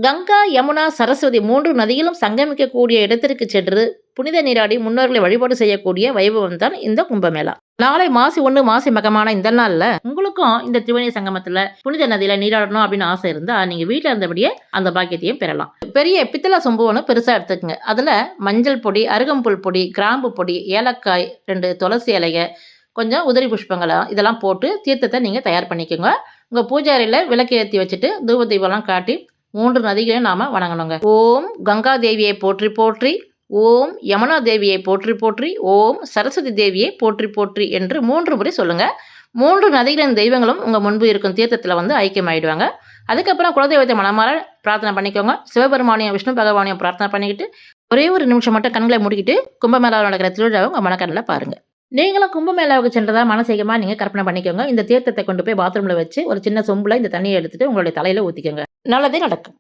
கங்கா, யமுனா, சரஸ்வதி 3 நதிகளும் சங்கமிக்கக்கூடிய இடத்திற்கு சென்று புனித நீராடி முன்னோர்களை வழிபாடு செய்யக்கூடிய வைபவம் தான் இந்த கும்பமேளா. நாளை மாசி 1 மாசி மகமான இந்த நாள்ல உங்களுக்கும் இந்த திரிவேணி சங்கமத்துல புனித நதியில நீராடணும் அப்படின்னு ஆசை இருந்தா நீங்க வீட்ல இருந்தபடியே அந்த பாக்கியத்தையும் பெறலாம். பெரிய பித்தள சொம்பு ஒண்ணு பெருசா எடுத்துக்கங்க. அதுல மஞ்சள் பொடி, அருகம்புல் பொடி, கிராம்பு பொடி, ஏலக்காய், 2 துளசி இலைக, கொஞ்சம் உதிரி புஷ்பங்கள இதெல்லாம் போட்டு தீர்த்தத்த நீங்க தயார் பண்ணிக்கோங்க. உங்க பூஜை அறையில விளக்கு ஏத்தி வச்சுட்டு தூப தீபம்லாம் காட்டி 3 நதிகளையும் நாம வணங்கணுங்க. ஓம் கங்கா தேவியை போற்றி போற்றி, ஓம் யமுனா தேவியை போற்றி போற்றி, ஓம் சரஸ்வதி தேவியை போற்றி போற்றி என்று 3 முறை சொல்லுங்க. 3 நதிகளின் தெய்வங்களும் உங்க முன்பு இருக்கும் தீர்த்தத்துல வந்து ஐக்கியமாயிடுவாங்க. அதுக்கப்புறம் குலதெய்வத்தை மனமார பிரார்த்தனை பண்ணிக்கோங்க. சிவபெருமானையும், விஷ்ணு பகவானையும் பிரார்த்தனை பண்ணிக்கிட்டு, ஒரே ஒரு நிமிஷம் மட்டும் கண்களை மூடிக்கிட்டு கும்பமேளாவில் நடக்கிற திருவிழாவை உங்க மனக்கண்ணுல பாருங்க. நீங்களும் கும்பமேளாவுக்கு சென்றதா மனசேகமா நீங்க கற்பனை பண்ணிக்கோங்க. இந்த தீர்த்தத்தை கொண்டு போய் பாத்ரூம்ல வச்சு ஒரு சின்ன சொம்புல இந்த தண்ணிய எடுத்துட்டு உங்களுடைய தலையில ஊத்திக்கோங்க. நல்லதே நடக்கும்.